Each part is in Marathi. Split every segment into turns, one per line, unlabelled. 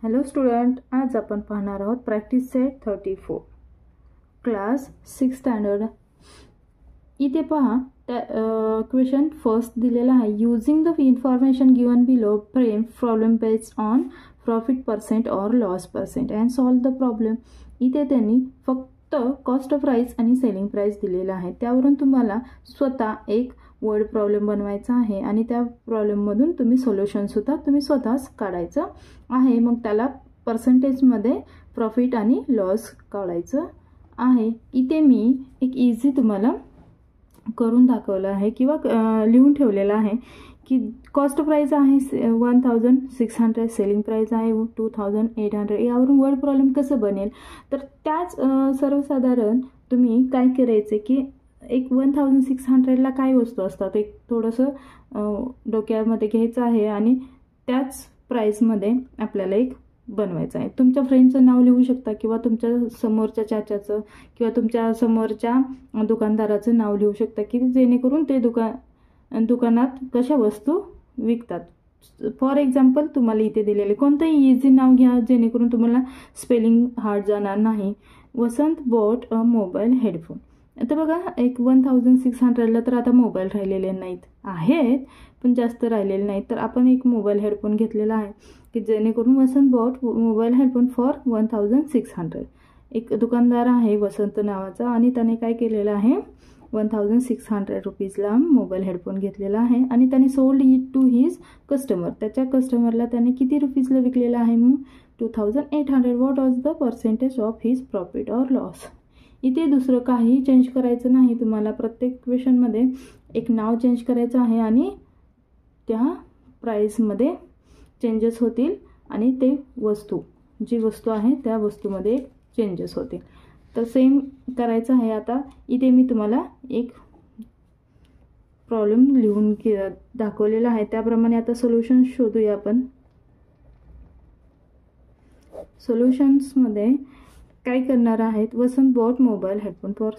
हॅलो स्टुडंट, आज आपण पाहणार आहोत प्रॅक्टिस सेट 34 क्लास 6 स्टँडर्ड. इथे पहा क्वेश्चन फर्स्ट दिलेला आहे. Using the information given below frame problem based on profit percent और loss percent and solve the problem. इथे त्यांनी फक्त कॉस्ट ऑफ प्राइस आणि सेलिंग प्राइस दिलेला आहे. त्यावरून तुम्हाला स्वतः एक वर्ड प्रॉब्लेम बनवायचा आहे आणि त्या प्रॉब्लेममधून तुम्ही सोल्युशनसुद्धा तुम्ही स्वतःच काढायचं आहे. मग त्याला पर्सेंटेजमध्ये प्रॉफिट आणि लॉस काढायचं आहे. इथे मी एक इझी तुम्हाला करून दाखवलं आहे किंवा लिहून ठेवलेलं आहे की कॉस्ट प्राइस आहे 1600, सेलिंग प्राइस आहे 2800. यावरून वर्ड प्रॉब्लेम कसं बनेल, तर त्याच सर्वसाधारण तुम्ही काय करायचे की एक 1600ला काय वस्तू असतात एक थोडंसं डोक्यामध्ये घ्यायचं आहे आणि त्याच प्राईसमध्ये आपल्याला एक बनवायचं आहे. तुमच्या फ्रेंडचं नाव लिहू शकता किंवा तुमच्या समोरच्या चाच्याचं किंवा तुमच्या समोरच्या दुकानदाराचं नाव लिहू शकता की जेणेकरून ते दुकानात कशा वस्तू विकतात. फॉर एक्झाम्पल तुम्हाला इथे दिलेले कोणतंही इझी नाव घ्या जेणेकरून तुम्हाला स्पेलिंग हार्ड जाणार नाही. वसंत बॉट अ मोबाईल हेडफोन. आता बघा एक 1600ला तर आता मोबाईल राहिलेले नाहीत, आहेत पण जास्त राहिलेले नाहीत. तर आपण एक मोबाईल हेडफोन घेतलेला आहे की जेणेकरून वसंत बॉट मोबाईल हेडफोन फॉर 1600. एक दुकानदार आहे वसंत नावाचा आणि त्याने काय केलेलं आहे 1600 रुपीजला मोबाईल हेडफोन घेतलेला आहे आणि त्याने sold it to his customer. त्याच्या कस्टमरला त्याने किती रुपीजला विकलेला आहे मग 2800. What was the percentage of his profit or loss. इथे दुसरं काही चेंज करायचं नाही. तुम्हाला प्रत्येक क्वेश्चनमध्ये एक नाव चेंज करायचं आहे आणि त्या प्राईसमध्ये चेंजेस होतील आणि ते जी वस्तू आहे त्या वस्तूमध्ये चेंजेस होतील. तर सेम करायचं आहे. आता इथे मी तुम्हाला एक प्रॉब्लेम लिहून दाखवलेला आहे त्याप्रमाणे आता सोल्युशन शोधूया आपण. सोल्युशन्समध्ये काय करणार आहेत, वसंत बॉट मोबाईल हेडफोन फॉर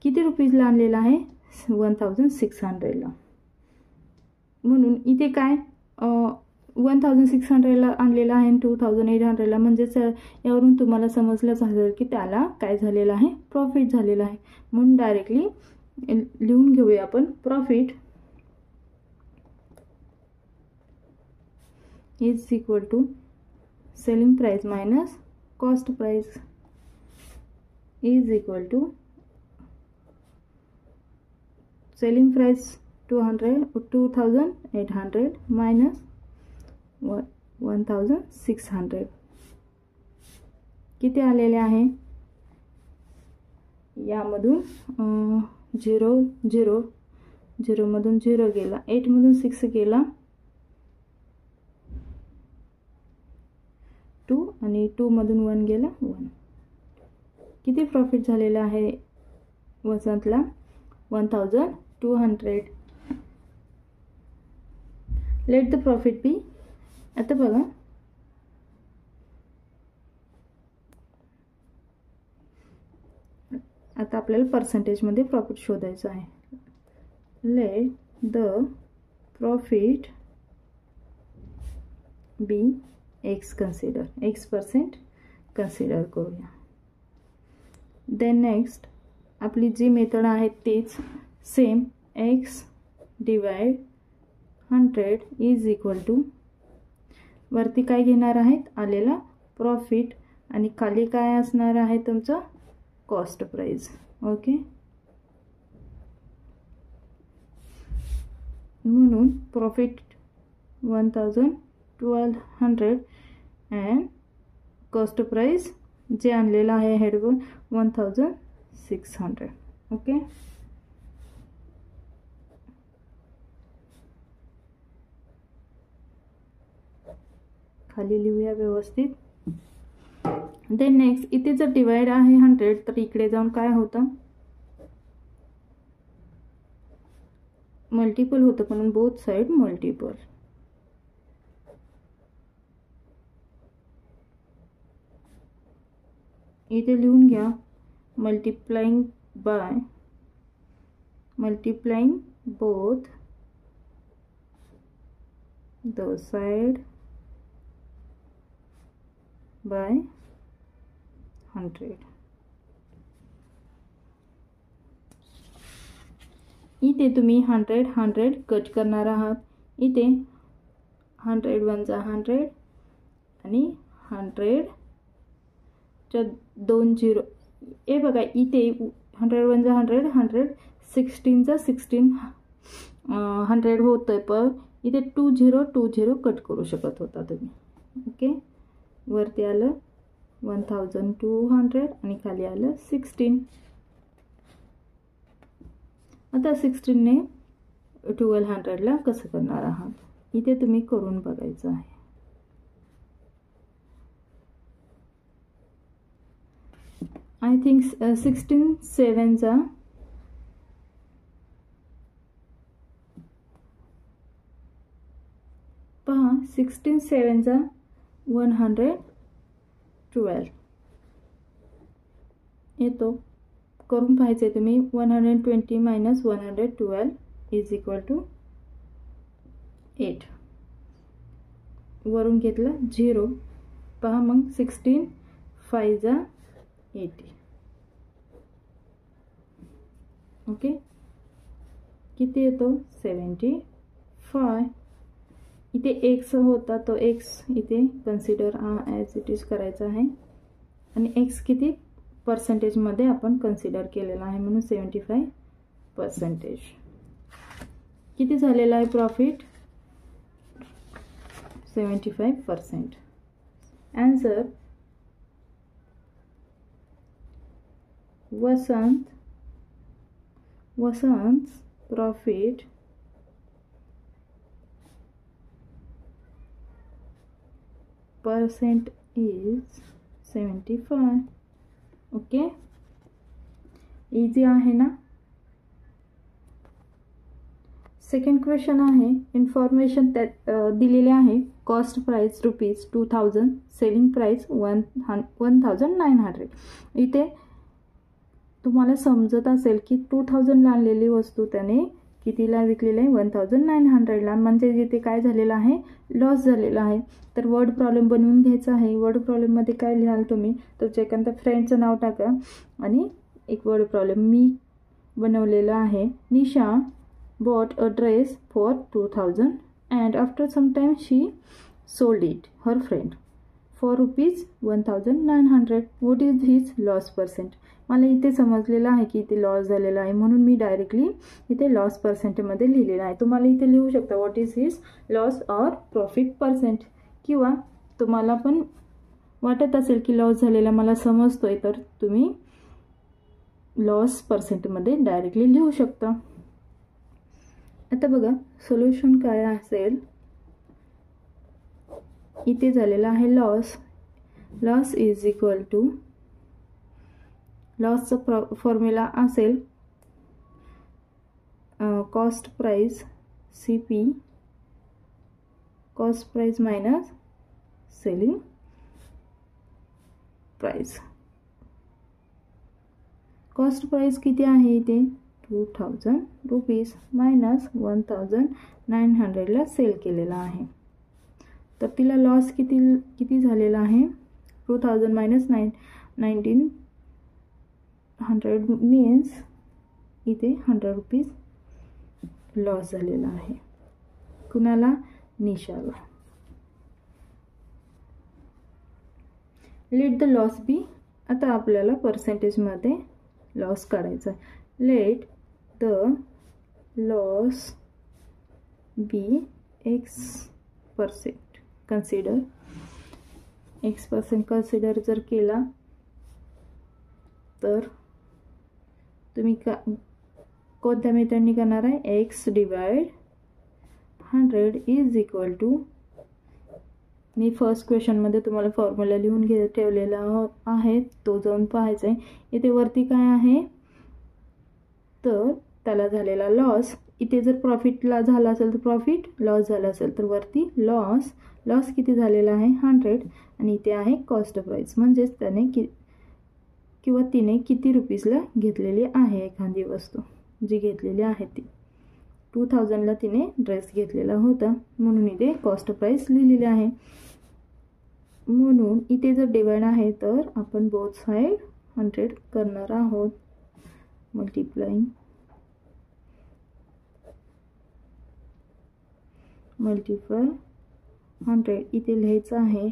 किती रुपीजला आणलेला आहे 1600ला. म्हणून इथे काय 1600ला आणलेला आहे 2800ला. म्हणजेच यावरून तुम्हाला समजलंच असेल की त्याला काय झालेलं आहे प्रॉफिट झालेलं आहे. म्हणून डायरेक्टली लिहून घेऊया आपण. Profit is equal to selling price minus cost price is equal to selling price 2800 minus 1600. किती आलेले आहे यामधून 0 मधून 0 गेला, 8 मधून 6 गेला 2 आणि 2 मधून 1 गेला 1. किती प्रॉफिट झालेला आहे वसंतला 1200. Let the profit be. आता बघा आता आपल्याला पर्सेंटेजमध्ये प्रॉफिट शोधायचं आहे. Let the profit be x consider, X% consider करूया. देन नेक्स्ट आपली जी मेथड आहे तीच same x divide 100 is equal to वरती काय घेणार आहेत आलेला प्रॉफिट आणि खाली काय असणार आहे तुमचं कॉस्ट प्राइस. ओके, म्हणून प्रॉफिट 1200 अँड कॉस्ट प्राइस जे आणलेला आहे हेडफोन 1600. ओके, खाली लिहूया व्यवस्थित. देन नेक्स्ट इथे जर डिवाइड आहे 100 तर इकडे जाऊन काय होतं मल्टिपल होतं म्हणून बोथ साइड मल्टिपल. इथे लिहून घ्या multiplying both the side by 100. इथे तुम्ही 100 कट करणार आहात. इथे 100 वजा 100 आणि 100 च्या 2 झिरो. हे बघा इथे 100 वजा 100 16चा 16 100 होतोय, पण इथे 20 कट करू शकत होता तुम्ही. ओके, वरती आलं 1200 आणि खाली आलं 16. आता 16ने 1200ला कसं करणार आहात, इथे तुम्ही करून बघायचं आहे. आय थिंक 16 7चा पहा, 16 7चा 112 येतो. करून पाहायचे तुम्ही. 120 मायनस 112 इज इक्वल टू 8. वरून घेतलं 0. पहा मग 16 5 80. ओके, किती येतो 75. इथे एक्स होता, तो एक्स इथे कन्सिडर ॲज इट इज करायचा आहे. आणि एक्स किती पर्सेंटेजमध्ये आपण कन्सिडर केलेला आहे, म्हणून 75%. किती झालेला आहे profit 75%. Answer Vasant profit percent is 75. Okay, easy आहे ना. सेकंड क्वेश्चन आहे. इन्फॉर्मेशन त्यात दिलेले आहे. Cost price ₹2000, selling price 1900. इथे तुम्हाला समजत असेल की 2000ला आणलेली वस्तू त्याने कितीला विकलेली आहे 1900ला. म्हणजे इथे काय झालेलं आहे, लॉस झालेला आहे. तर वर्ड प्रॉब्लेम बनवून घ्यायचा आहे. वर्ड प्रॉब्लेममध्ये काय लिहाल तुम्ही, तर एखाद्या फ्रेंडचं नाव टाका आणि एक वर्ड प्रॉब्लेम मी बनवलेला आहे. निशा bought a dress for 2000 and after some time she sold it her friend for ₹1900. what is his loss percent. मला इथे समजलेलं आहे की इथे लॉस झालेला आहे, म्हणून मी डायरेक्टली इथे लॉस पर्सेंटमध्ये लिहिलेलं आहे. तुम्हाला इथे लिहू शकता what is his loss or profit percent. किंवा तुम्हाला पण वाटत असेल की लॉस झालेला मला समजतोय, तर तुम्ही लॉस पर्सेंटमध्ये डायरेक्टली लिहू शकता. आता बघा सोल्युशन काय असेल. इथे झालेला आहे लॉस इज इक्वल टू, लॉसचा फॉर्म्युला असेल cost price CP, cost price minus selling price. Cost price किती आहे इथे ₹2000 मायनस 1900ला सेल केलेला आहे. तर तिला लॉस किती झालेला आहे 2000 मायनस 1900 मीन्स इथे ₹100 लॉस झालेला आहे. कुणाला, निशाला. Let the loss be. आता आपल्याला पर्सेंटेजमध्ये लॉस काढायचा आहे. Let the loss be X%. Consider X% consider जर केला तर तुम्ही कोणत्या मेथडनी करणार आहे, X divide 100 is equal to, मी फर्स्ट क्वेश्चनमध्ये तुम्हाला फॉर्म्युला लिहून ठेवलेला आहे, तो जाऊन पाहायचा आहे. इथे वरती काय आहे, तर त्याला झालेला लॉस. इथे जर प्रॉफिटला झाला असेल तर प्रॉफिट, लॉस झाला असेल तर वरती लॉस किती झालेला आहे 100. आणि इथे आहे कॉस्ट प्राइस, म्हणजेच त्याने किंवा तिने किती रुपीजला घेतलेली आहे एखादी वस्तू, जी घेतलेली आहे ती 2000ला तिने ड्रेस घेतलेला होता, म्हणून इथे कॉस्ट प्राइस लिहिलेली आहे. म्हणून इथे जर डिवाइड आहे तर आपण बोथ साइड 100 करणार आहोत. मल्टिप्लाइंग मल्टिप्लाय 100 इथे लिहायचं आहे.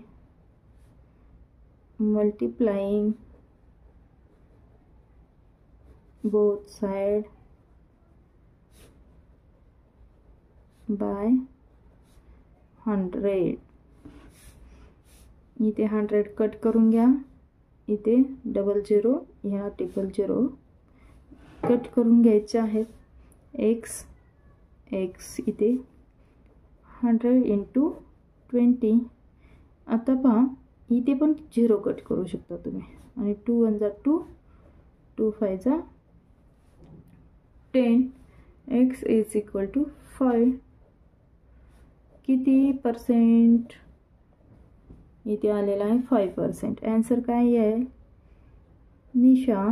Multiplying both side by 100. इथे 100 कट करून घ्या. इथे डबल झिरो ह्या ट्रिपल झिरो कट करून घ्यायचे आहेत. एक्स इथे 100 × 20. आता पहा इथे पण झिरो कट करू शकता तुम्ही. आणि 2 1 जा 2, 2 5 जा 10. x is equal to 5. किती पर्सेंट इथे आलेला आहे? 5%. आन्सर काय आहे? Nisha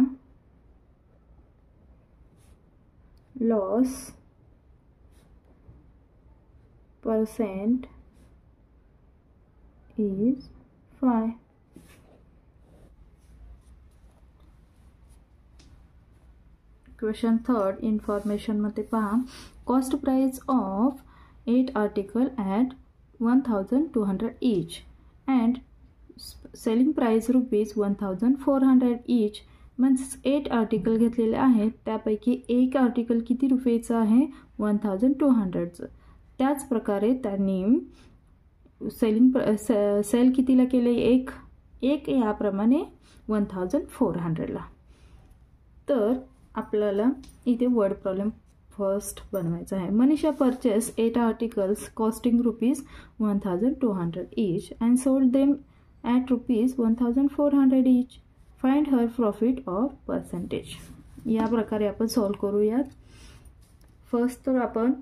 loss percent is 5. Question 3 information मध्ये पहा. Cost price of 8 article at 1200 each and selling price ₹1400 each. म्हणजे 8 आर्टिकल घेतलेले आहेत त्यापैकी एक आर्टिकल किती रुपयाचं आहे? 1200चं. त्याच प्रकारे त्यांनी सेल कितीला केले? एक याप्रमाणे 1400ला. तर आपल्याला इथे वर्ड प्रॉब्लेम फर्स्ट बनवायचा आहे. Manisha purchase 8 articles costing ₹1200 each and sold them at ₹1400 each. Find her profit of percentage. या प्रकारे आपण सॉल्व करूयात. फर्स्ट तर आपण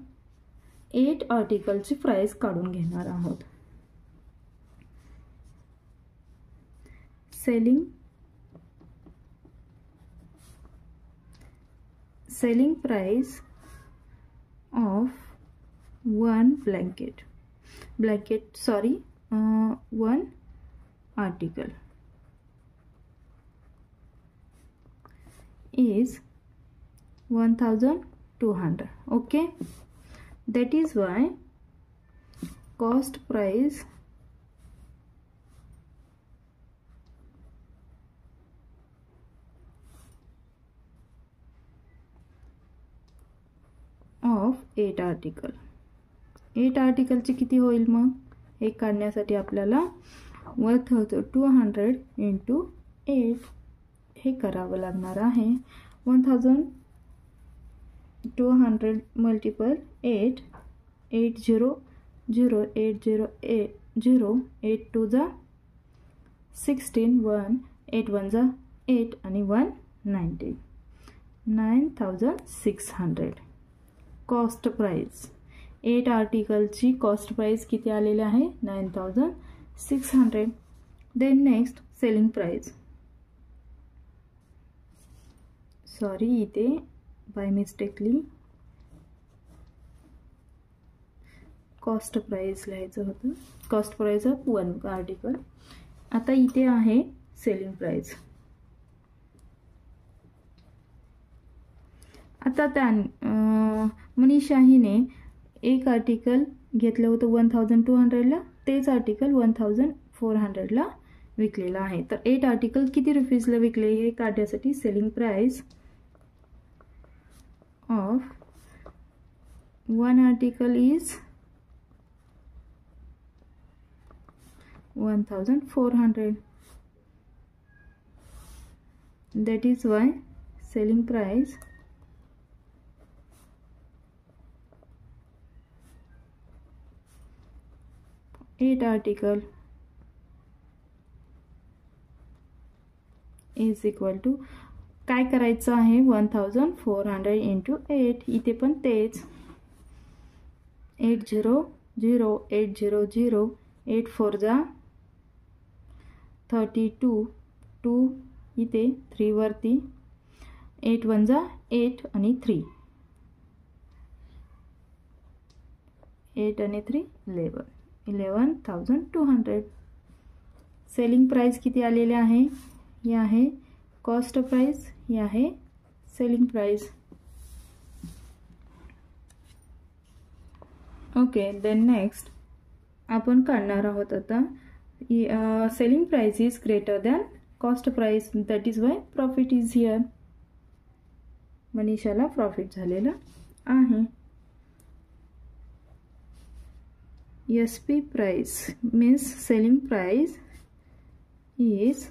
8 आर्टिकलची प्राइस काढून घेणार आहोत. Selling price of one one article is 1200. Okay, that is why cost price of 8 article. 8 आर्टिकलची किती होईल? मग हे काढण्यासाठी आपल्याला 200 × 8 हे करावं लागणार आहे. 1200 मल्टिपल 8, 8 0 0 8 0 8 0 8 2 जा 16 1 8 1 जा 8 आणि 1 19 9600. कॉस्ट प्राइस 8 आर्टिकलची कॉस्ट प्राइस किती आलेली आहे? 9600. Then next selling price. Sorry इथे बाय मिस्टेकली कॉस्ट प्राइस लिहायचं होतं. Cost price of 1 article. आता इथे आहे सेलिंग प्राइस. आता त्या मनीषा हिने एक आर्टिकल घेतलं होतं 1200ला. तेच आर्टिकल 1400ला विकलेलं आहे. तर 8 आर्टिकल किती रुपीजला विकले हे काढण्यासाठी selling price of 1 article is 1400. That is why selling price eight article is equal to काय करायचं आहे? 1400 × 8. इथे पण तेच 8 0 0 8 0 0 8 4 जा 32 2 इथे 3 वरती 8 1 जा 8 आणि 3 8 आणि 3 11 11200. सेलिंग प्राइस किती आलेले आहे, हे आहे कॉस्ट प्राइस, हे आहे selling price. Okay, then next आपण काढणार आहोत आता selling price is greater than cost price, that is why profit is here. मनीषाला प्रॉफिट झालेला आहे. SP price means selling price is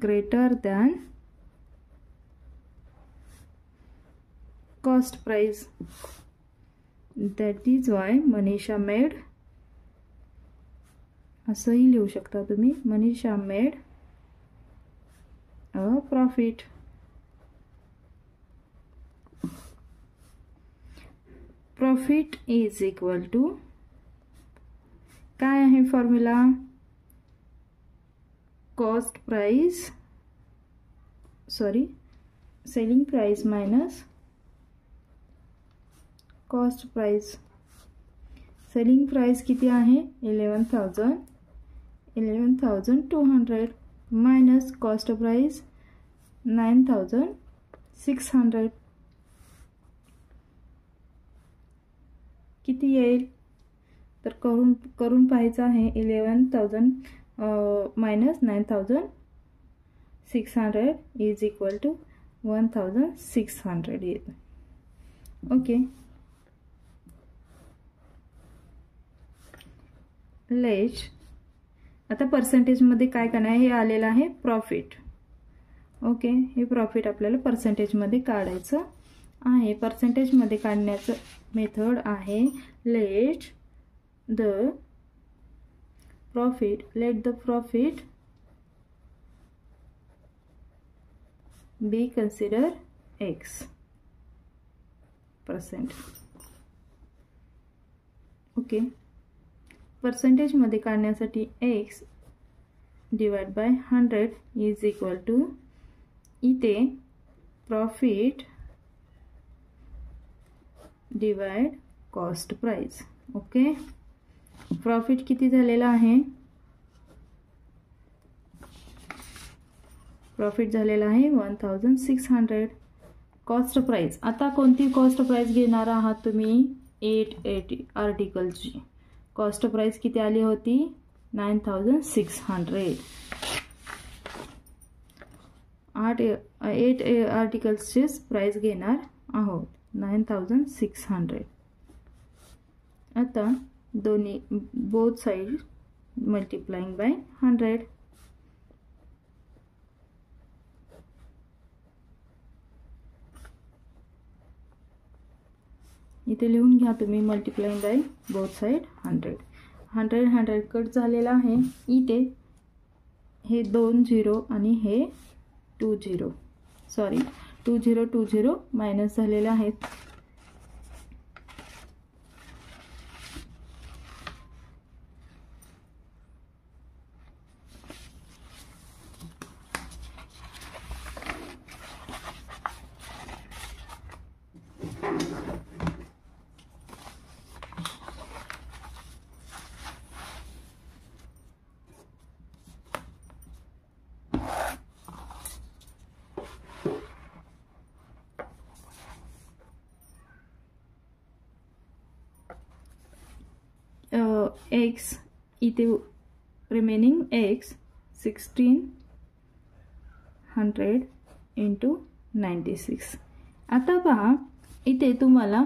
greater than cost price, that is why Manisha made, असंही लिहू शकता तुम्ही, Manisha made a profit. Profit is equal to काय आहे formula, cost price selling price minus cost price. Selling price किती आहे 11,200 मायनस कॉस्ट प्राइस 9,600 किती येईल, तर करून पाहायचं आहे. 11,000 मायनस 9,600 इज इक्वल टू 1,600 येईल. ओके, लेट आता पर्सेंटेजमध्ये काय करणार आहे, हे आलेलं आहे प्रॉफिट. ओके, हे प्रॉफिट आपल्याला पर्सेंटेजमध्ये काढायचं आहे. पर्सेंटेजमध्ये काढण्याचं मेथड आहे let the profit be consider X%. Okay, पर्सेंटेजमध्ये काढण्यासाठी X divide by 100 is equal to इथे profit divide cost price. Okay, profit किती झालेला आहे, प्रॉफिट झालेला आहे 1,600. कॉस्ट प्राइस, आता कोणती कॉस्ट प्राइस घेणार आहात तुम्ही, 8 आर्टिकलची कॉस्ट प्राइस किती आली होती 9,600. 8 आर्टिकल्सची प्राइस घेणार आहोत 9,600. आता दोन्ही बोथ साइड मल्टिप्लाइंग बाय 100. इथे लिहून घ्या तुम्ही multiplying by both side 100 cut झालेला आहे. इथे हे 2 0 आणि हे 2 0 मायनस झालेले आहेत. X इथे रिमेनिंग X 1600 इंटू 96. आता पहा इथे तुम्हाला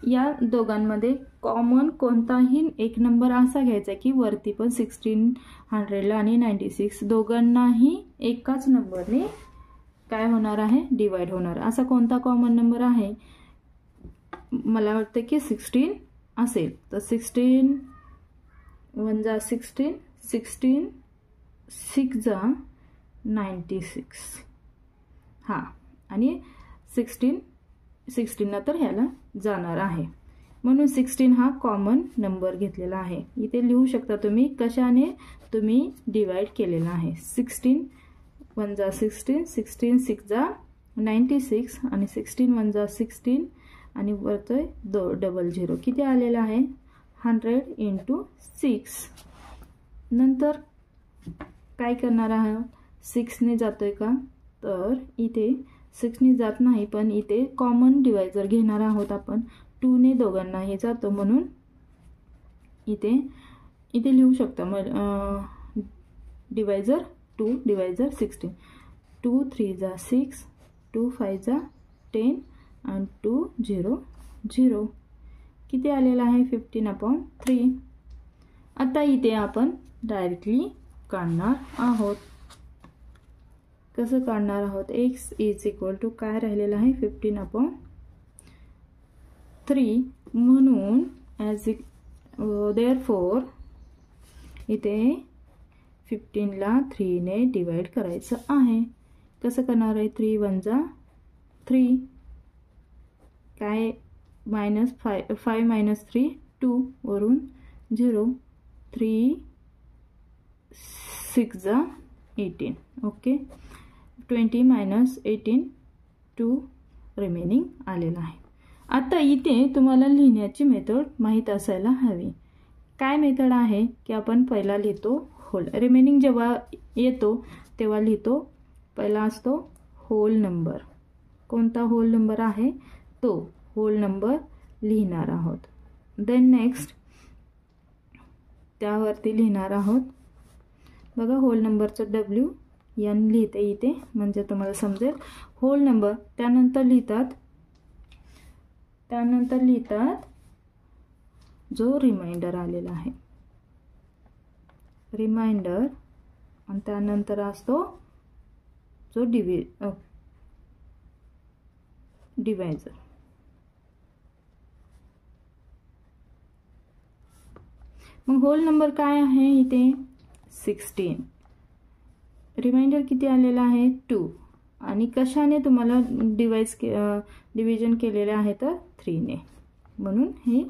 या दोघांमध्ये कॉमन कोणताही एक नंबर असा घ्यायचा की वरती पण 1600 आणि 96 दोघांनाही एकाच नंबरने काय होणार आहे डिवाइड होणार. असा कोणता कॉमन नंबर आहे, मला वाटतं की 16 असेल. तर 16 1 जा 16 16 6 जा 96 हां आणि 16 नंतर ह्याला जाणार आहे म्हणून 16 हा कॉमन नंबर घेतलेला आहे. इथे लिहू शकता तुम्ही कशाने तुम्ही डिवाइड केलेला आहे. 16 1 जा 16 16 6 जा 96 आणि 16 1 जा 16 आणि वरतोय 00 किती आलेला आहे 100 इंटू 6 नंतर काय करणार आहोत, 6ने जातोय का, तर इथे 6ने जात नाही, पण इथे कॉमन डिवायझर घेणार आहोत आपण. 2ने दोघांनाही जातो, म्हणून इथे लिहू शकता मग डिवायझर 2 डिवायझर 16. 2 3 जा 6, 2 5 जा 10 आणि 2 0 0. किती आलेला आहे 15/3. आता इथे आपण डायरेक्टली काढणार आहोत. कसं काढणार आहोत, x इज इक्वल टू काय राहिलेलं आहे 15/3. म्हणून ॲज देअरफॉर इथे 15ला 3ने डिवाइड करायचं आहे. कसं करणार आहे, 3 1 जा 3, काय -5 - 3 2 वरून 0, 3 6 जा 18. ओके, 20 - 18 2 रिमेनिंग आलेला आहे. आता इथे तुम्हाला लिहिण्याची मेथड माहीत असायला हवी. काय मेथड आहे की आपण पहिला लिहितो होल, रिमेनिंग जेव्हा येतो तेव्हा लिहितो, पहिला असतो होल नंबर. कोणता होल नंबर आहे, तो होल नंबर लिहिणार आहोत. देन नेक्स्ट त्यावरती लिहिणार आहोत. बघा होल नंबरचं WN लिहिते इथे, म्हणजे तुम्हाला समजेल. होल नंबर त्यानंतर लिहितात जो रिमाइंडर आलेला आहे, रिमाइंडर, आणि त्यानंतर असतो जो डिवायझर. मग होल नंबर काय आहे इथे 16, रिमाइंडर किती आलेला आहे 2, आणि कशाने तुम्हाला डिव्हिजन केलेले आहे तर 3ने, म्हणून हे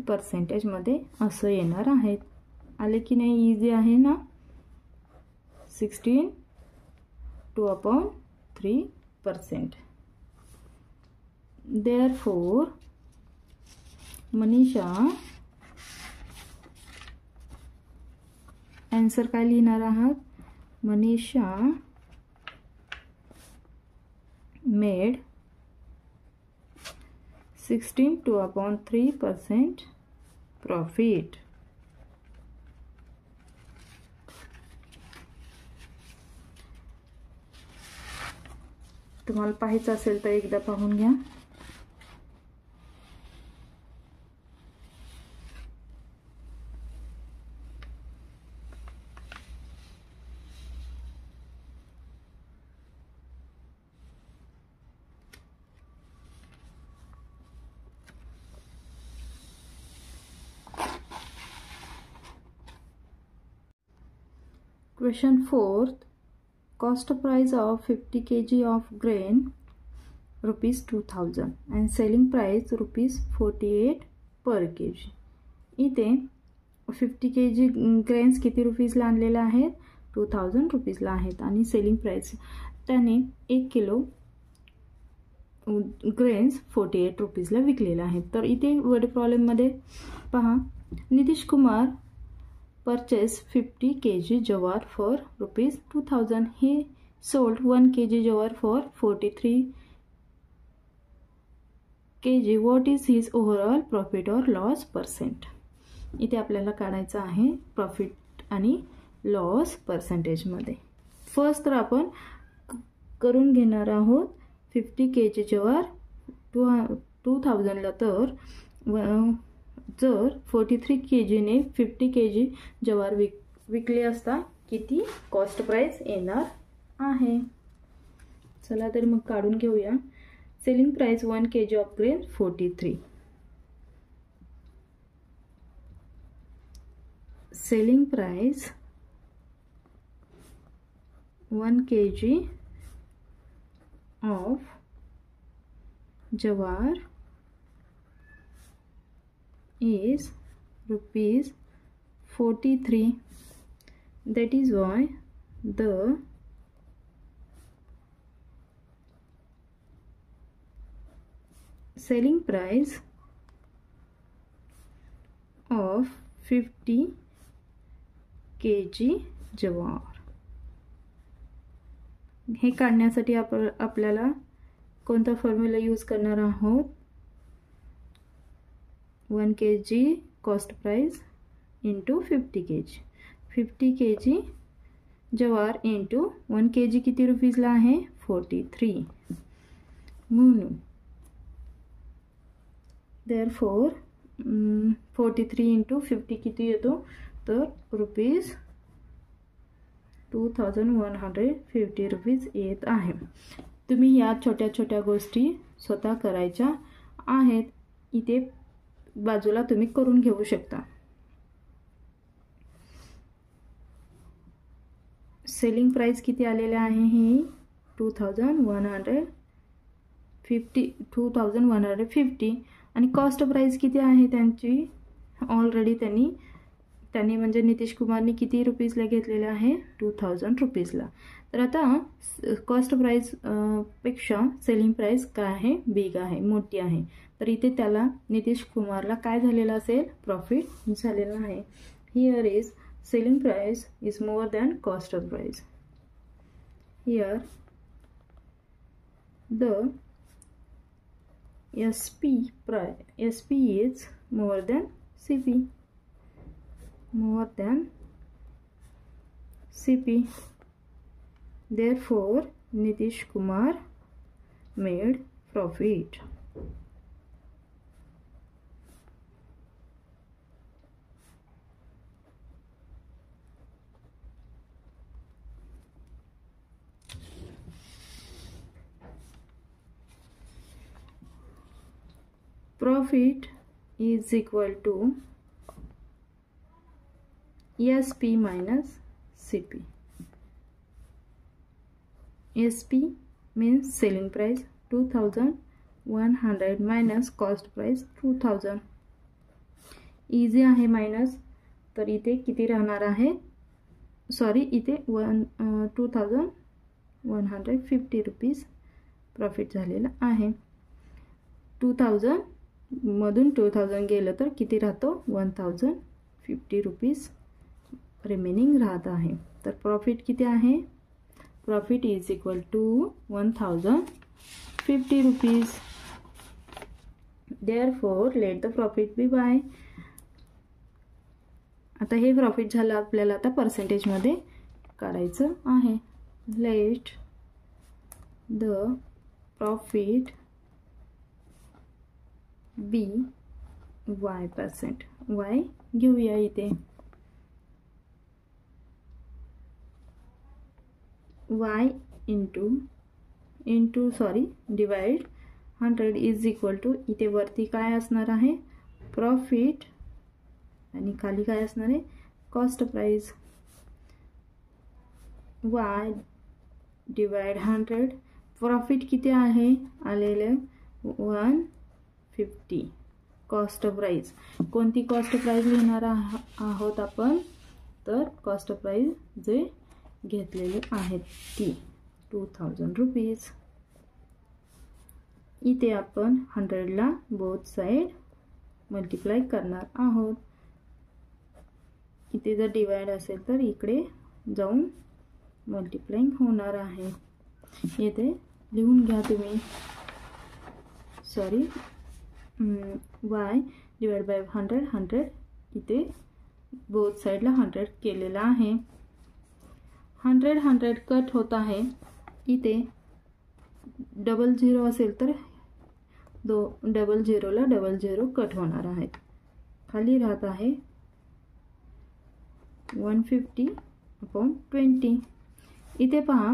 पर्सेंटेजमध्ये असं येणार आहेत. आले की नाही, इझी आहे ना. 16 2/3%. देअरफॉर मनीषा आन्सर काय लिहिणार आहात, मनीषा मेड 16 2/3% प्रॉफिट. तुम्हाला पाहायचं असेल तर एकदा पाहून घ्या. Question 4. Cost price of 50 kg of grain ₹2000 and selling price ₹48 per kg. इथे 50 kg ग्रेन्स किती रुपीजला आणलेले आहेत, 2000 रुपीजला आहेत, आणि सेलिंग प्राइस त्याने 1 किलो ग्रेन्स 48 रुपीजला विकलेले आहेत. तर इथे वर्ड प्रॉब्लेममध्ये पहा, Nitish Kumar purchase 50 kg jawar for ₹2000. He sold 1 kg jawar for 43 kg. What is his overall profit or loss percent? इथे आपल्याला काढायचं आहे प्रॉफिट आणि लॉस पर्सेंटेजमध्ये. फर्स्ट तर आपण करून घेणार आहोत 50 kg जवार 2000ला, तर जर 43 kg ने 50 kg जवार विकले असता किती कॉस्ट प्राइस येणार आहे. चला तर मग काढून घेऊया. Selling price 1 kg of grain 43. Selling price 1 kg of jawar is ₹43. That is why the selling price of 50 kg ज्वार. हे काढण्यासाठी आपल्याला कोणता फॉर्म्युला यूज करणार आहोत? 1 kg cost price into 50 kg. 50 kg ज्वार इंटू 1 kg किती रुपीजला आहे? 43. म्हणून therefore 43 इंटू 50 किती येतो? तर रुपीज 2150 रुपीज येत आहे. तुम्ही या छोट्या छोट्या गोष्टी स्वतः करायच्या आहेत. इथे बाजूला तुम्ही करून घेऊ शकता. सेलिंग प्राइस किती आलेले आहे? ही 2150 आणि कॉस्ट प्राइस किती आहे त्यांची? ऑलरेडी त्यांनी म्हणजे नितीश कुमारनी किती रुपीजला घेतलेले आहे? 2000 रुपीजला. तर आता कॉस्ट प्राइस पेक्षा सेलिंग प्राइस काय आहे? बिग आहे, मोठी आहे. तर इथे त्याला नितीश कुमारला काय झालेलं असेल? प्रॉफिट झालेला आहे. Here is selling price is more than cost of price. Here the SP is more than CP. Therefore Nitish Kumar made profit. Profit is equal to SP minus CP. SP means selling price 2100 minus cost price 2000. Easy आहे मायनस. तर इथे किती राहणार आहे? सॉरी, इथे 2150 रुपीज प्रॉफिट झालेला आहे. 2000 मधून 2000 गेलं तर किती राहतो? 1050 रुपीज रिमेनिंग राहत आहे. तर प्रॉफिट किती आहे? Profit is equal to 1050 rupees. Therefore let the profit be by. आता हे प्रॉफिट झालं, आपल्याला आता पर्सेंटेजमध्ये काढायचं आहे. Let the profit be y%. y घेऊया इथे. y into divide 100 is equal to, इथे वरती काय असणार आहे? प्रॉफिट आणि खाली काय असणार आहे? Cost price. y divide 100. Profit किती आहे आलेले? 150. कॉस्ट प्राइस, कोणती कॉस्ट प्राइस लिहिणार आहोत आपण? तर कॉस्ट प्राइस जे घेतलेले आहेत ती 2000 रुपीज. इथे आपण 100 ला बोथ साइड मल्टिप्लाय करणार आहोत. इथे जर डिवाइड असेल तर इकडे जाऊन मल्टिप्लाइंग होणार आहे. इथे लिहून घ्या तुम्ही. सॉरी, y डिवाइड बाय 100 इथे बोथ साइडला 100 केलेला आहे. 100 कट होत आहे. इथे 00 असेल तर 00 ला 00 कट होणार आहेत. खाली राहत आहे 150/20. इथे पहा,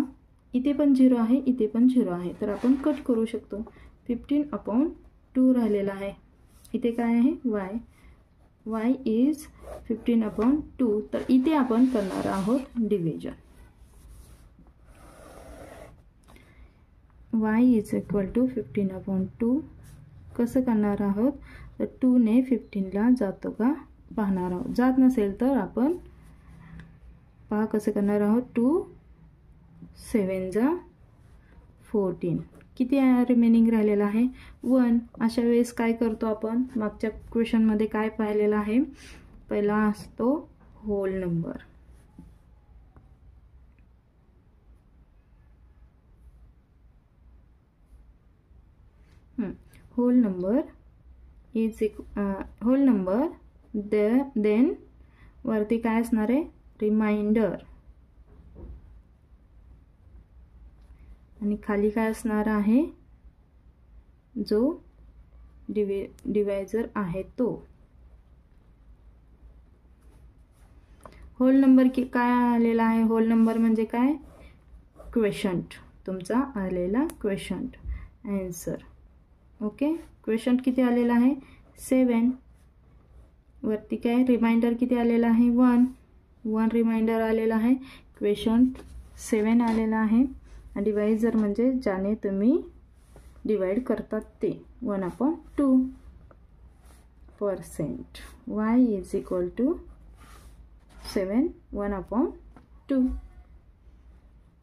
इथे पण 0 आहे, इथे पण 0 आहे. तर आपण कट करू शकतो. 15/2 राहिलेला आहे. इथे काय आहे? y is 15/2. तर इथे आपण करणार आहोत division. y is equal to 15/2. कसं करणार आहोत? तर 2 ने 15ला जातो का पाहणार आहोत. जात नसेल तर आपण पहा कसं करणार आहोत. 2 7 जा 14. किती रिमेनिंग राहिलेला आहे? 1. अशा वेळेस काय करतो आपण? मागच्या क्वेश्चनमध्ये काय पाहिलेलं आहे? पहिला असतो whole number. Whole number then वरती काय असणार आहे, रिमाइंडर, आणि खाली काय असणार आहे, जो डिवायझर आहे तो. होल नंबर काय आलेला आहे, होल नंबर म्हणजे काय, क्वेशंट, तुमचा आलेला क्वेशंट आन्सर. ओके, क्वेशंट किती आलेला आहे, 7. वरती काय रिमाइंडर किती आलेला आहे, 1 रिमाइंडर आलेला आहे, क्वेशंट 7 आलेला आहे. डिवायझर म्हणजे ज्याने तुम्ही डिवाइड करतात ते 1/2%. y is equal to 7 1/2.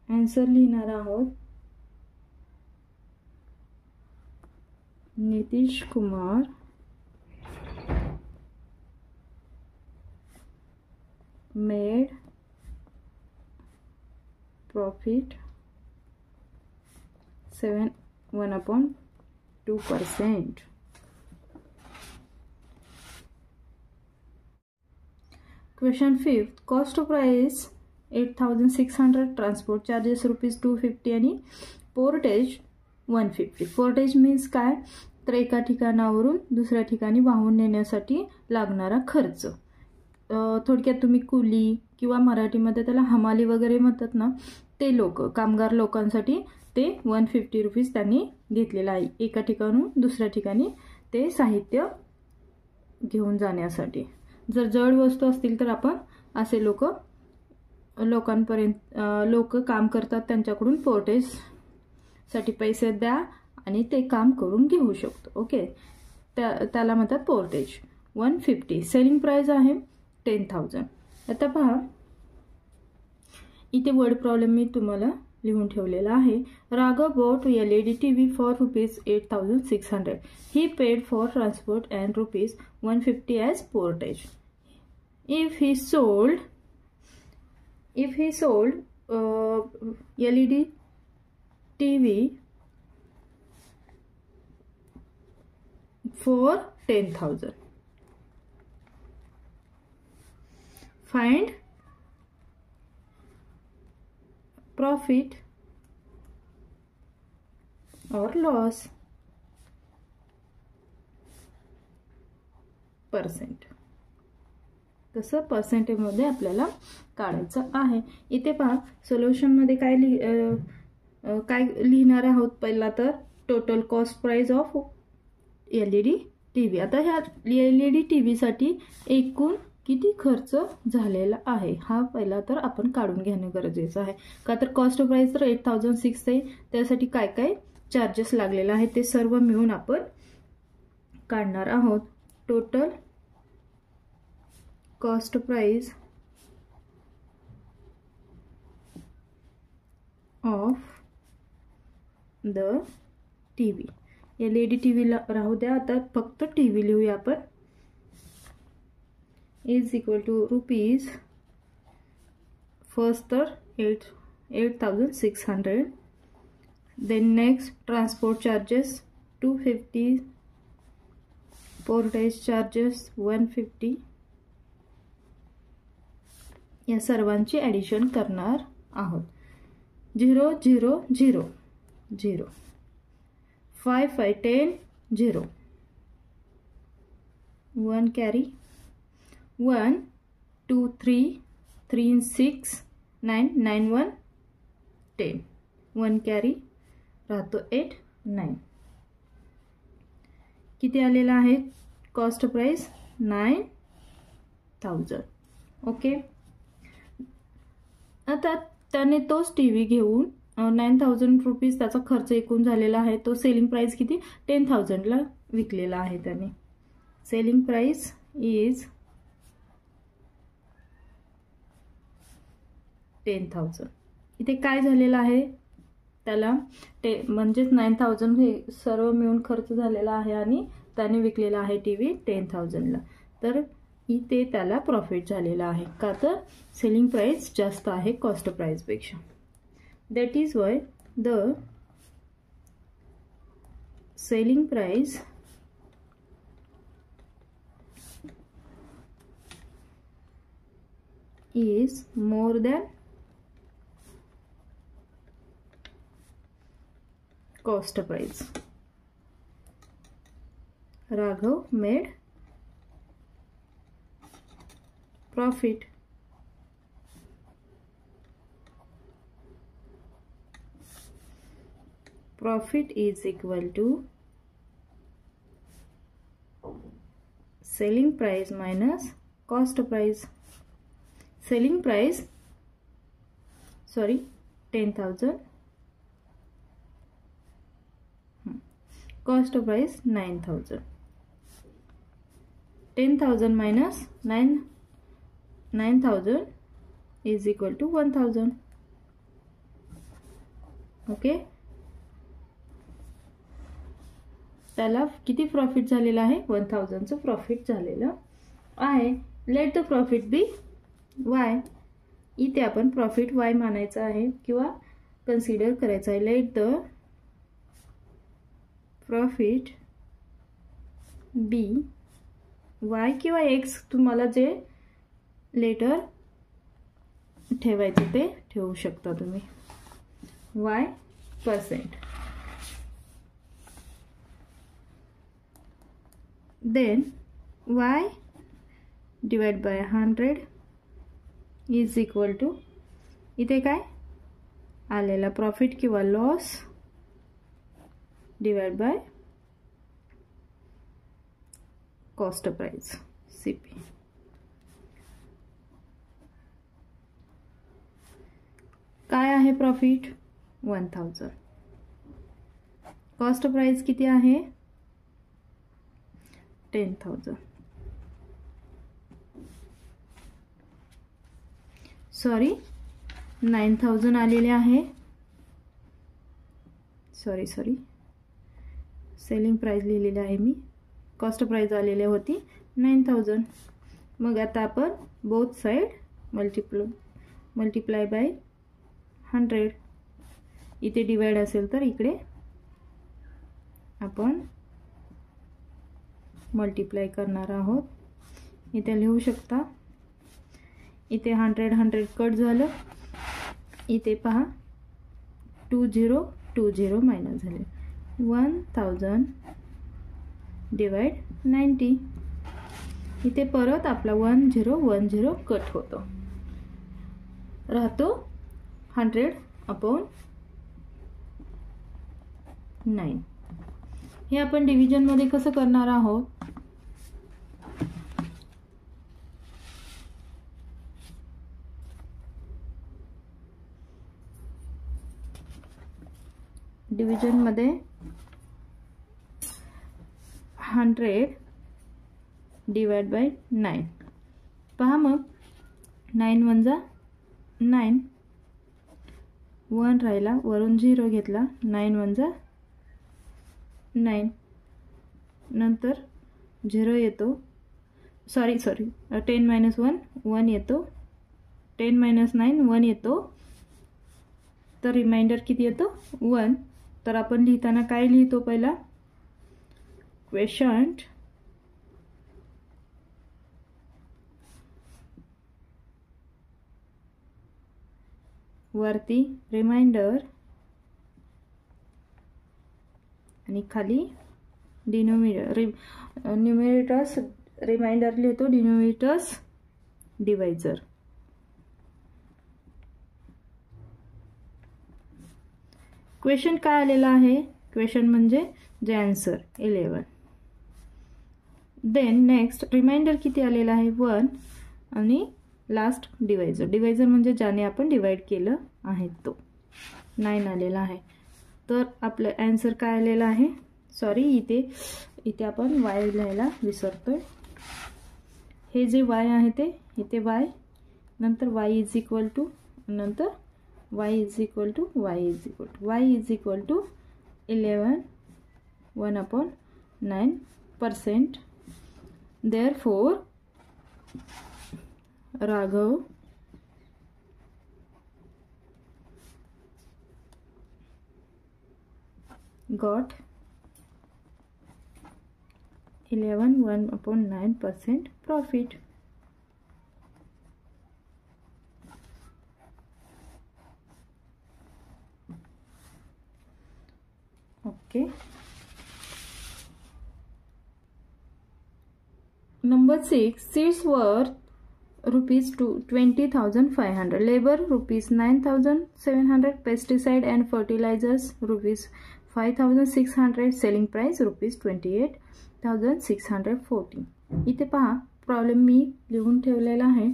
Answer लिहिणार आहोत, Nitish Kumar made profit 1/2%. Question 5th, cost of price 8,600, transport charges ₹250 आणि portage 150. portage means काय, तर एका ठिकाणावरून दुसऱ्या ठिकाणी वाहून नेण्यासाठी लागणारा खर्च. थोडक्यात तुम्ही कुली किंवा मराठीमध्ये त्याला हमाली वगैरे म्हणतात ना, ते लोक, कामगार लोकांसाठी ते 150 रुपीज त्यांनी घेतलेला आहे एका ठिकाणून दुसऱ्या ठिकाणी ते साहित्य घेऊन जाण्यासाठी. जर जड वस्तू असतील तर आपण असे लोकांपर्यंत लोक काम करतात त्यांच्याकडून पोर्टेजसाठी पैसे द्या आणि ते काम करून घेऊ शकतो. ओके, त्याला म्हणतात पोर्टेज. 150 सेलिंग प्राइस आहे 10,000. आता पहा, इथे वर्ड प्रॉब्लेम मी तुम्हाला लिहून ठेवलेला आहे. Raghav bought LED TV for ₹8,600. He paid for transport and ₹150 as portage. If he sold LED TV for 10,000. Find profit or loss percent. तसं पर्सेंटेजमध्ये आपल्याला काढायचं आहे. इथे पहा, सोल्युशनमध्ये काय लिहिणार आहोत. पहिला तर total cost price of LED TV. आता ह्या LED TV साठी एकूण किती खर्च झालेला आहे हा पहिला तर आपण काढून घेणं गरजेचं आहे. का तर कॉस्ट प्राइस तर 8,600 आहे, त्यासाठी काय काय चार्जेस लागलेला आहे ते सर्व मिळून आपण काढणार आहोत. Total cost price of the TV. LED TV राहू द्या, आता फक्त TV लिहूया आपण. Is equal to rupees, first तर 8,600. Then next transport charges 250, portage charges 150. या सर्वांची ॲडिशन करणार आहोत. 0 0 0 0, 5 5 10 0, 1 कॅरी, 1 2 3 3 6 9 9 1 10, 1 कॅरी राहतो 8 9. किती आलेला आहे कॉस्ट प्राइस 9,000. ओके, आता त्याने तोच TV घेऊन 9,000 रुपीज त्याचा खर्च एकूण झालेला आहे. तो सेलिंग प्राइस किती 10,000ला विकलेला आहे त्याने. Selling price is 10,000. इथे काय झालेला आहे त्याला म्हणजेच 9,000 हे सर्व मिळून खर्च झालेला आहे आणि त्याने विकलेला आहे TV 10,000ला. तर इथे त्याला प्रॉफिट झालेला आहे का तर सेलिंग प्राइस जास्त आहे कॉस्ट प्राइस पेक्षा. That is why the selling price is more than cost price. Raghav made profit. Profit is equal to selling price minus cost price. Selling price 10,000, cost price 9,000. 10,000 minus 9,000 is equal to 1,000. Okay, त्याला किती प्रॉफिट झालेला आहे? 1,000चं प्रॉफिट झालेलं आहे. Let the profit be y. इथे आपण प्रॉफिट y मानायचं आहे किंवा कन्सिडर करायचं आहे. Let the profit be y किंवा x, तुम्हाला जे लेटर ठेवायचं ते ठेवू शकता तुम्ही. y%. Then y divide by 100 is equal to, इथे काय आलेला प्रॉफिट किंवा loss divide by cost price CP. काय आहे प्रॉफिट? 1,000. कॉस्ट प्राइस किती आहे? 10,000. सॉरी 9,000 आलेले आहे. सॉरी सेलिंग प्राइस लिहिलेली आहे मी, कॉस्ट प्राइस आलेली होती 9,000. मग आता आपण बोथ साइड मल्टिप्लाय बाय 100. इथे डिवाइड असेल तर इकडे आपण मल्टिप्लाय करणार आहोत. इथे लिहू शकता. इथे 100 कट झालं. इथे पहा 20 मायनस झाले. 1,000 डिवाइड 90. इथे परत आपला 10 कट होतो, राहतो 100/9. हे आपण डिव्हिजन मध्ये कसं करणार आहोत? डिव्हिजन मध्ये 100 डिवाइड बाय 9. पहा मग 9 1 जा 9, 1 राहिला, वरून 0 घेतला, 9 1 जा 9, नंतर 0 येतो. सॉरी 10 - 1 1 येतो. 10 - 9 1 येतो. तर रिमाइंडर किती येतो? 1. तर आपण लिहिताना काय लिहितो? पहिला क्वेशंट वरती रिमाइंडर आणि खाली न्यूमरेटर्स रिमाइंडर लिहितो, डिनोमिनेटर्स डिवाइजर. क्वेश्चन काय आलेला आहे? क्वेश्चन म्हणजे जे आन्सर 11. देन नेक्स्ट रिमाइंडर किती आलेला आहे? 1. आणि लास्ट डिवायझर म्हणजे ज्याने आपण डिवाइड केलं आहे तो 9 आलेला आहे. तर आपलं आन्सर काय आलेला आहे? सॉरी इथे आपण y लिहायला विसरतोय. हे जे y आहे ते इथे y, नंतर y इज इक्वल टू, नंतर y is equal to y is equal to 11 1/9%. Therefore Raghav got 1.9% profit. Okay. Number 6, seeds worth rupees 20,500, labor rupees 9,700, pesticide and fertilizers rupees 5,600, selling price rupees 28,640. इथे पहा प्रॉब्लेम मी लिहून ठेवलेला आहे.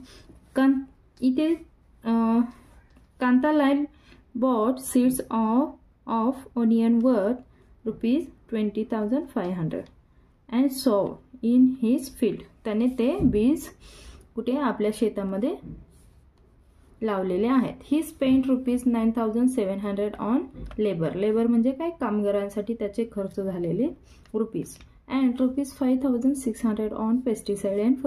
इथे कांतालाल bought seeds of onion worth rupees 20,500 and sowed in his field. त्याने ते बीज कुठे आपल्या शेतामध्ये लावलेले आहेत. ही spent rupees 9,700 on labour. Labour म्हणजे काय, कामगारांसाठी त्याचे खर्च झालेले rupees. And rupees 5,600 on pesticide and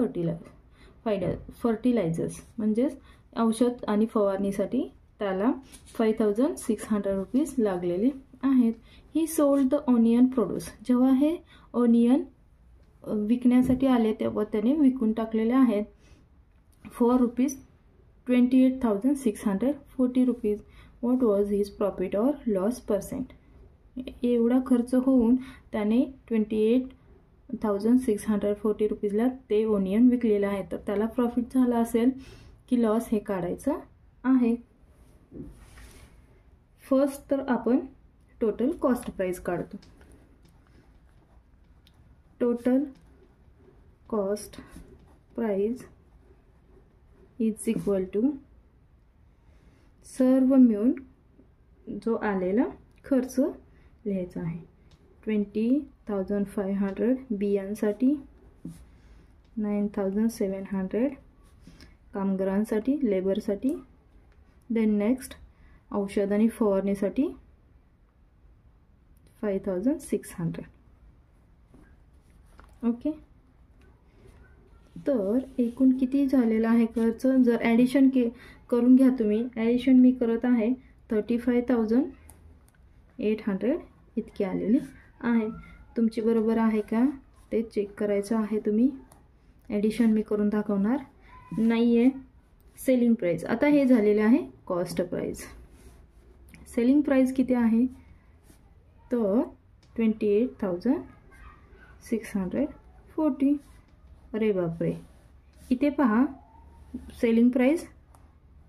fertilizers म्हणजेच औषध आणि फवारणीसाठी त्याला 5,600 रुपीज लागलेले आहेत. ही सोल्ड द ओनियन प्रोड्यूस. जेव्हा हे ओनियन विकण्यासाठी आले तेव्हा त्याने विकून टाकलेले आहेत. For rupees 28,640 rupees. What was his profit or loss percent. एवढा खर्च होऊन त्याने 28,640 रुपीजला ते ओनियन विकलेलं आहे. तर त्याला प्रॉफिट झाला असेल की लॉस हे काढायचं आहे. फर्स्ट तर आपण टोटल कॉस्ट प्राइस काढतो. Total cost price is equal to सर्व मिळून जो आलेला खर्च लिहायचा आहे. 20,500 बियांसाठी, 9,700 कामगारांसाठी लेबरसाठी, देन नेक्स्ट औषध आणि फवारणीसाठी 5,600. ओके. तर एकूण किती झालेला आहे खर्च. जर ॲडिशन करून घ्या तुम्ही. ॲडिशन मी करत आहे 35,800 इतकी आलेली आहे. तुमची बरोबर आहे का ते चेक करायचं आहे तुम्ही. ॲडिशन मी करून दाखवणार नाही आहे. सेलिंग प्राइस आता हे झालेले आहे कॉस्ट प्राइस. सेलिंग प्राइस किती आहे तर 28,640. अरे बापरे. इथे पहा सेलिंग प्राइस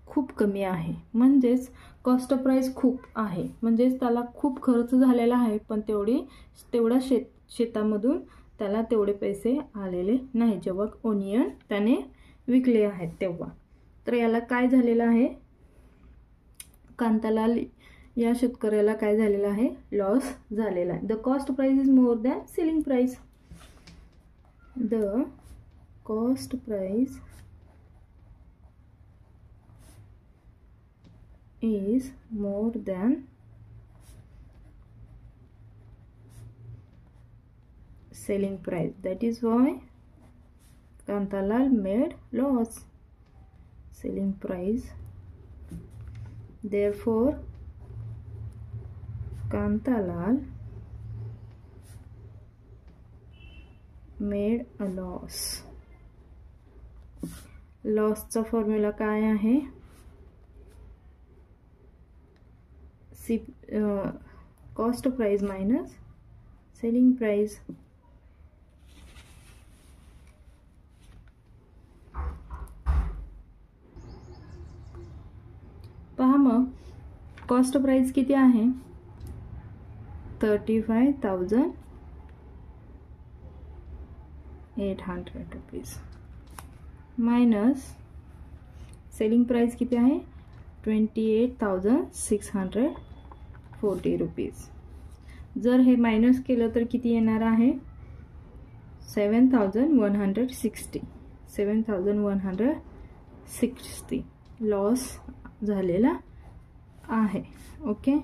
खूप कमी आहे म्हणजेच कॉस्ट प्राइस खूप आहे म्हणजेच त्याला खूप खर्च झालेला आहे पण तेवढा शेतामधून त्याला तेवढे पैसे आलेले नाही जेव्हा ओनियन त्याने विकले आहेत तेव्हा. तर याला काय झालेलं आहे, कांतालाल या शेतकऱ्याला काय झालेलं आहे, लॉस झालेला आहे. The cost price is more than selling price. The cost price is more than selling price. That is why Kantalal made loss. Selling price. Therefore, Kantalal made a loss. Loss चा फॉर्म्युला काय आहे, cost price minus selling price. पहा मग कॉस्ट प्राइस किती आहे 35,800 रुपीज माइनस सेलिंग प्राइस किती आहे 28,640 रुपीज. जर हे मायनस केलं तर किती येणार आहे 7,160 लॉस झालेला आहे. ओके.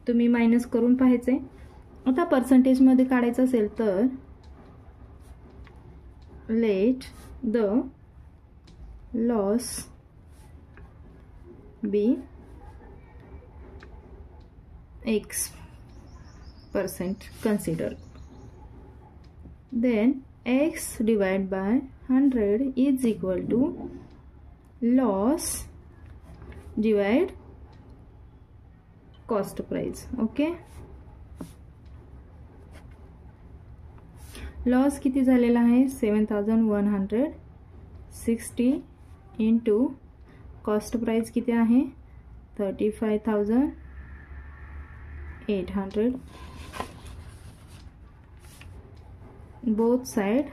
तुम्ही मायनस करून पाहायचे. आता पर्सेंटेज मध्ये काढायचं असेल तर let the loss be x 20% considered. Then x divided by 100 is equal to loss divide cost price. Okay, loss किती झालेला आहे 7160 इंटू कॉस्ट प्राइस किती आहे 35,800. both side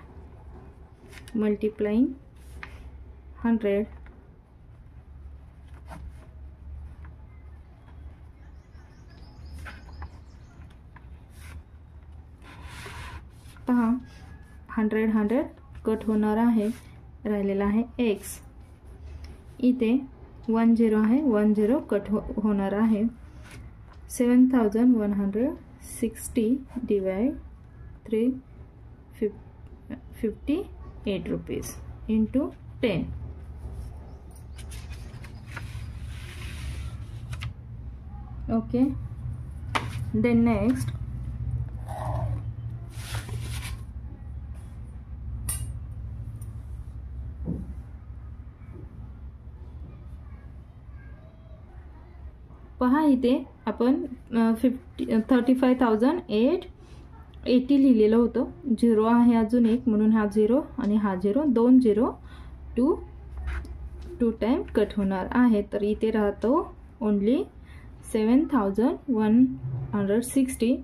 multiplying 100. पहा 100 कट होणार आहे, राहिलेला आहे x. इथे 10 आहे, 10 कट होणार आहे. 7160 divide 358 rupees into 10. Okay, then next पहा इथे आपण 35,880 लिहिलेलं होतं. 0 आहे अजून एक, म्हणून हा 0 आणि हा 0, 2 0 2 टाइम कट होणार आहे. तर इथे राहतो ओनली 7160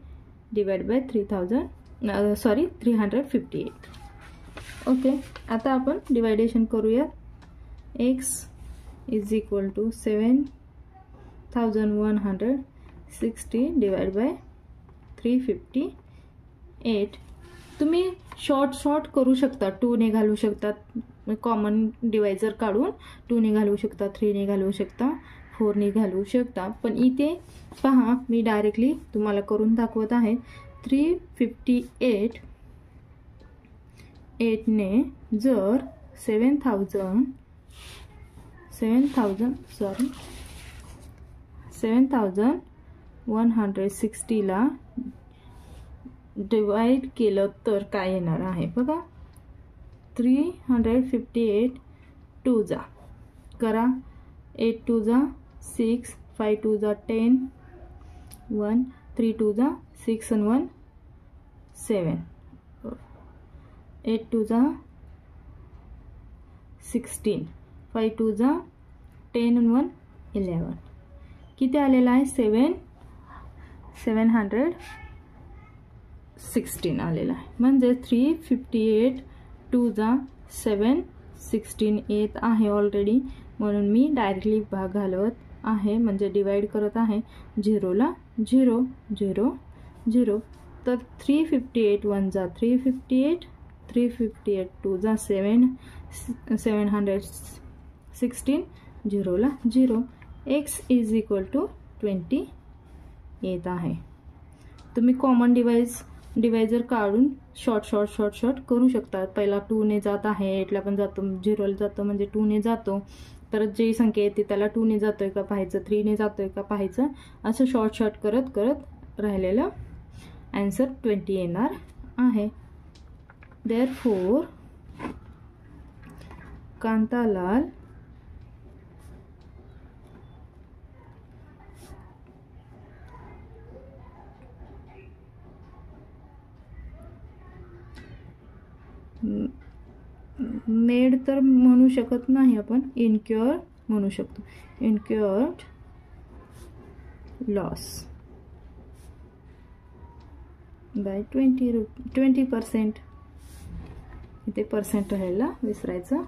डिवाइड बाय 358. ओके, आता आपण डिवायडेशन करूया. x is equal to 7160 divide by 358. तुम्ही शॉर्ट करू शकता, 2 ने घालू शकता, कॉमन डिवायझर काढून 2 ने घालू शकता, 3 ने घालू शकता, 4 ने घालू शकता. पण इथे पहा मी डायरेक्टली तुम्हाला करून दाखवत आहे. 358 ने जर 7160 ला डिवाइड केलं तर काय येणार आहे बघा. 358 2 जा करा, 8 2 जा 6, 5 2 जा 10, 1 3 2 जा 6 and 1 7, 8 2 जा 16, 5 2 जा 10 and 1 11. किती आलेला आहे 716 आलेला आहे. म्हणजे 358 2 जा 716 येत आहे ऑलरेडी. म्हणून मी डायरेक्टली भाग घालवत आहे, म्हणजे डिवाइड करत आहे. 0 ला 0 0 0. तर 358 1 जा 358, 358 2 जा 716, 0 ला 0. x इज इक्वल टू 20 येत आहे. तुम्ही कॉमन डिवायझर काढून शॉर्ट करू शकता. पहिला 2 ने जात आहे, 8 ला पण जातो, 0 ला जातो म्हणजे 2 ने जातो. परत जी संख्या येते त्याला 2 ने जातोय का पाहायचं, 3 ने जातोय का पाहायचं. असं शॉर्ट करत राहिलेलं आन्सर 20 येणार आहे. देअरफॉर कांतालाल मेड तर म्हणू शकत नाही आपण, इनक्युअर्ड म्हणू शकतो. इनक्युअर्ड लॉस बाय 20%. इथे पर्सेंट राहायला विसरायचं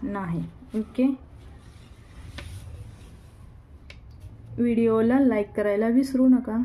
नाही. ओके, व्हिडिओला लाईक करायला विसरू नका.